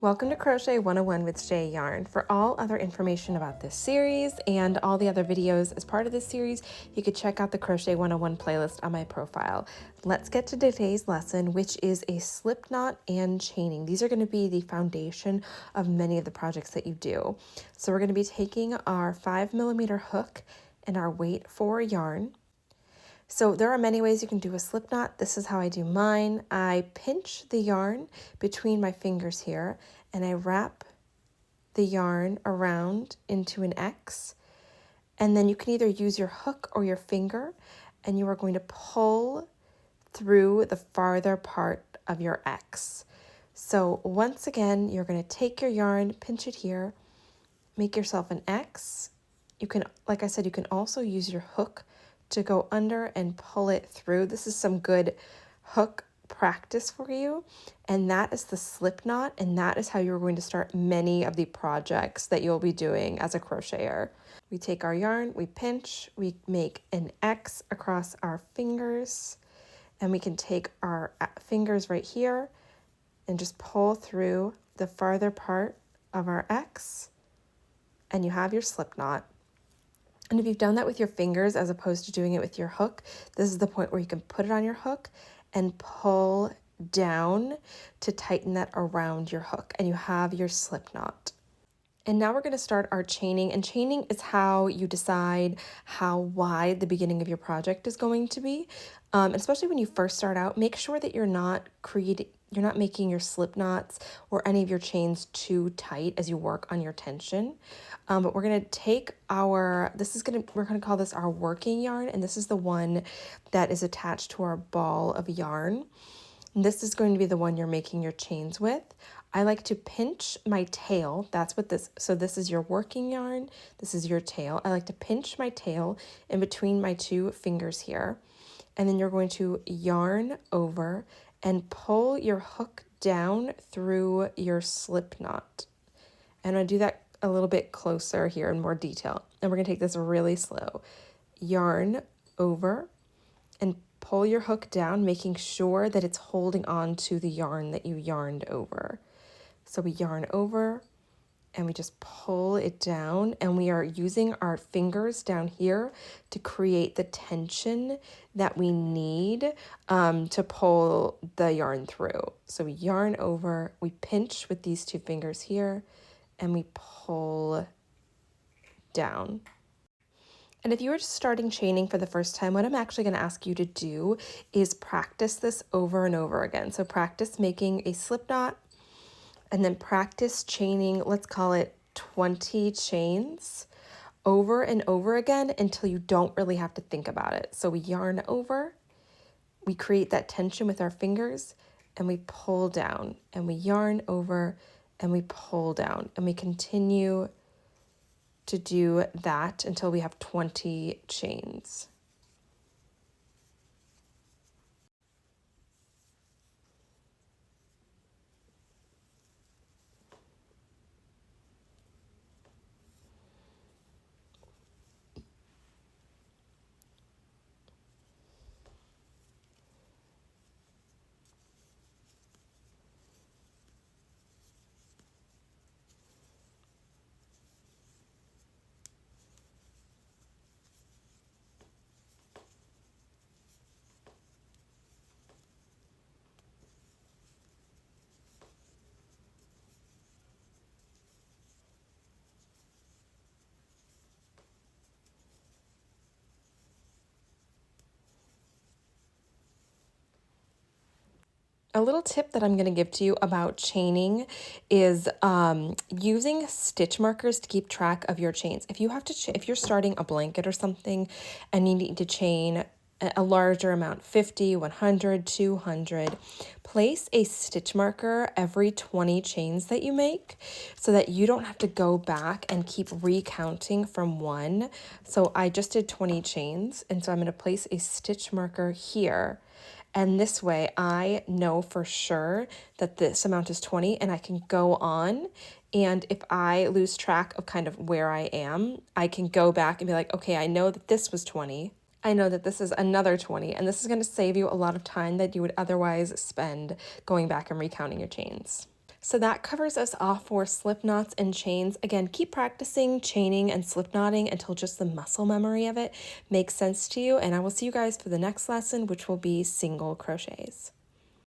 Welcome to Crochet 101 with Shay Yarn. For all other information about this series and all the other videos as part of this series, you could check out the Crochet 101 playlist on my profile. Let's get to today's lesson, which is a slip knot and chaining. These are going to be the foundation of many of the projects that you do. So we're going to be taking our 5mm hook and our weight 4 yarn. So there are many ways you can do a slip knot. This is how I do mine. I pinch the yarn between my fingers here and I wrap the yarn around into an X. And then you can either use your hook or your finger and you are going to pull through the farther part of your X. So once again, you're going to take your yarn, pinch it here, make yourself an X. You can, like I said, you can also use your hook to go under and pull it through. This is some good hook practice for you. And that is the slip knot. And that is how you're going to start many of the projects that you'll be doing as a crocheter. We take our yarn, we pinch, we make an X across our fingers, and we can take our fingers right here and just pull through the farther part of our X, and you have your slip knot. And if you've done that with your fingers as opposed to doing it with your hook, this is the point where you can put it on your hook and pull down to tighten that around your hook, and you have your slip knot. And now we're going to start our chaining, and chaining is how you decide how wide the beginning of your project is going to be. Especially when you first start out, make sure that you're not making your slip knots or any of your chains too tight as you work on your tension. But we're going to take we're going to call this our working yarn, and this is the one that is attached to our ball of yarn. And this is going to be the one you're making your chains with. I like to pinch my tail. So this is your working yarn. This is your tail. I like to pinch my tail in between my two fingers here. And then you're going to yarn over and pull your hook down through your slip knot. And I do that a little bit closer here in more detail. And we're going to take this really slow. Yarn over and pull your hook down, making sure that it's holding on to the yarn that you yarned over. So we yarn over and we just pull it down, and we are using our fingers down here to create the tension that we need to pull the yarn through. So we yarn over, we pinch with these two fingers here, and we pull down. And if you were just starting chaining for the first time, what I'm actually going to ask you to do is practice this over and over again. So practice making a slip knot, and then practice chaining, let's call it 20 chains over and over again until you don't really have to think about it. So we yarn over, we create that tension with our fingers, and we pull down, and we yarn over and we pull down, and we continue to do that until we have 20 chains. A little tip that I'm going to give to you about chaining is using stitch markers to keep track of your chains. If you're starting a blanket or something and you need to chain a larger amount, 50, 100, 200, place a stitch marker every 20 chains that you make so that you don't have to go back and keep recounting from one. So I just did 20 chains, and so I'm going to place a stitch marker here. And this way I know for sure that this amount is 20, and I can go on. And if I lose track of kind of where I am, I can go back and be like, okay, I know that this was 20. I know that this is another 20, and this is going to save you a lot of time that you would otherwise spend going back and recounting your chains. So that covers us off for slip knots and chains. Again, keep practicing chaining and slip knotting until just the muscle memory of it makes sense to you. And I will see you guys for the next lesson, which will be single crochets.